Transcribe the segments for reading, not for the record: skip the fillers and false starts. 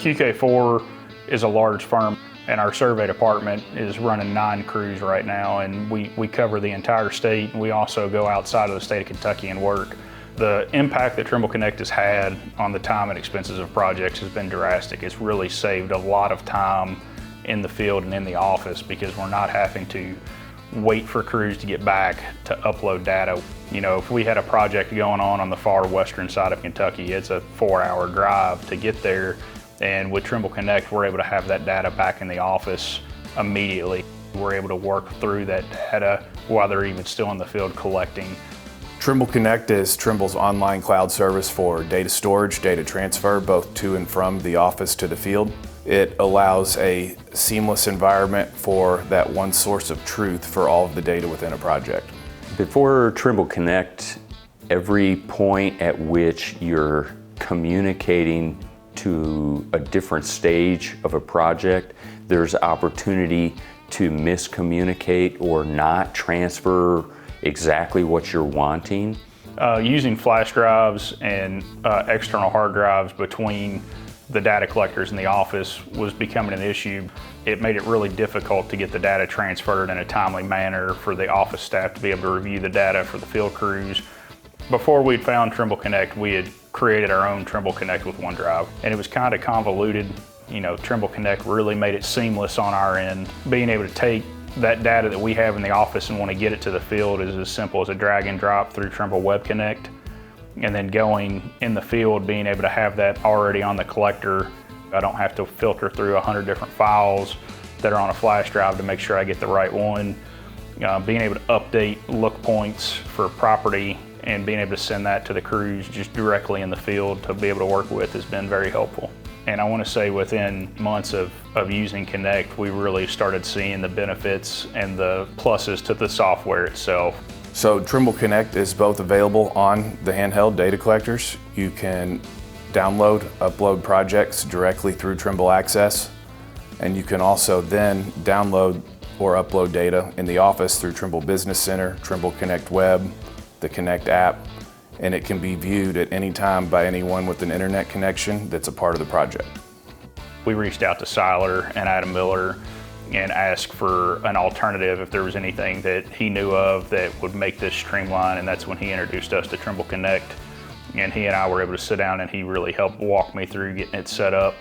Qk4 is a large firm, and our survey department is running 9 crews right now, and we cover the entire state, and we also go outside of the state of Kentucky and work. The impact that Trimble Connect has had on the time and expenses of projects has been drastic. It's really saved a lot of time in the field and in the office because we're not having to wait for crews to get back to upload data. You know, if we had a project going on the far western side of Kentucky, it's a 4-hour drive to get there. And with Trimble Connect, we're able to have that data back in the office immediately. We're able to work through that data while they're even still in the field collecting. Trimble Connect is Trimble's online cloud service for data storage, data transfer, both to and from the office to the field. It allows a seamless environment for that one source of truth for all of the data within a project. Before Trimble Connect, every point at which you're communicating to a different stage of a project, there's opportunity to miscommunicate or not transfer exactly what you're wanting. Using flash drives and external hard drives between the data collectors in the office was becoming an issue. It made it really difficult to get the data transferred in a timely manner for the office staff to be able to review the data for the field crews. Before we'd found Trimble Connect, we had created our own Trimble Connect with OneDrive, and it was kind of convoluted. You know, Trimble Connect really made it seamless on our end. Being able to take that data that we have in the office and want to get it to the field is as simple as a drag and drop through Trimble Web Connect. And then going in the field, being able to have that already on the collector. I don't have to filter through 100 different files that are on a flash drive to make sure I get the right one. Being able to update look points for property and being able to send that to the crews just directly in the field to be able to work with has been very helpful. And I want to say within months of using Connect, we really started seeing the benefits and the pluses to the software itself. So Trimble Connect is both available on the handheld data collectors. You can download, upload projects directly through Trimble Access, and you can also then download or upload data in the office through Trimble Business Center, Trimble Connect Web, the Connect app, and it can be viewed at any time by anyone with an internet connection that's a part of the project. We reached out to Seiler and Adam Miller and asked for an alternative if there was anything that he knew of that would make this streamline, and that's when he introduced us to Trimble Connect. And he and I were able to sit down and he really helped walk me through getting it set up.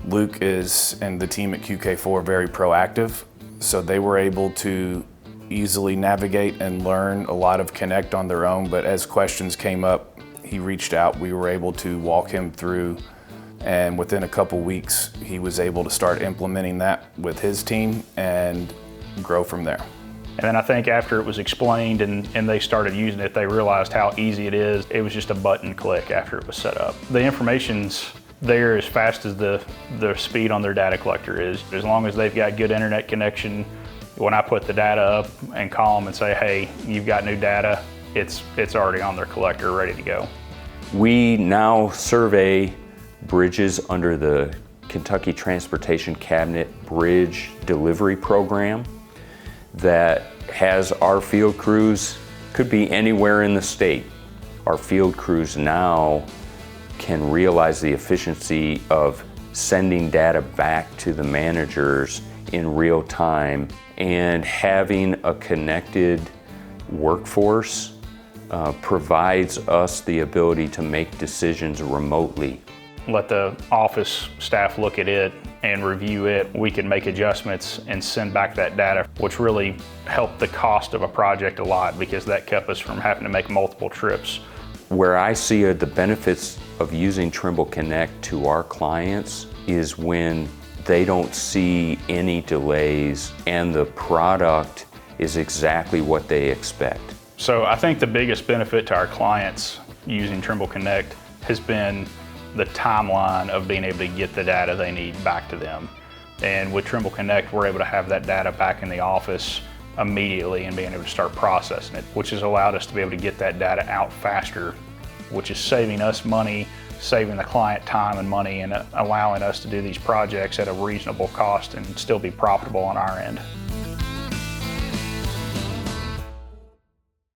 Luke and the team at Qk4 are very proactive, so they were able to easily navigate and learn a lot of Connect on their own, but as questions came up, he reached out. We were able to walk him through, and within a couple weeks, he was able to start implementing that with his team and grow from there. And then I think after it was explained and they started using it, they realized how easy it is. It was just a button click after it was set up. The information's there as fast as the speed on their data collector is. As long as they've got good internet connection, when I put the data up and call them and say, hey, you've got new data, it's already on their collector, ready to go. We now survey bridges under the Kentucky Transportation Cabinet Bridge Delivery Program that has our field crews, could be anywhere in the state. Our field crews now can realize the efficiency of sending data back to the managers in real time, and having a connected workforce provides us the ability to make decisions remotely. Let the office staff look at it and review it. We can make adjustments and send back that data, which really helped the cost of a project a lot because that kept us from having to make multiple trips. Where I see the benefits of using Trimble Connect to our clients is when they don't see any delays and the product is exactly what they expect. So I think the biggest benefit to our clients using Trimble Connect has been the timeline of being able to get the data they need back to them. And with Trimble Connect, we're able to have that data back in the office immediately and being able to start processing it, which has allowed us to be able to get that data out faster, which is saving us money, saving the client time and money, and allowing us to do these projects at a reasonable cost and still be profitable on our end.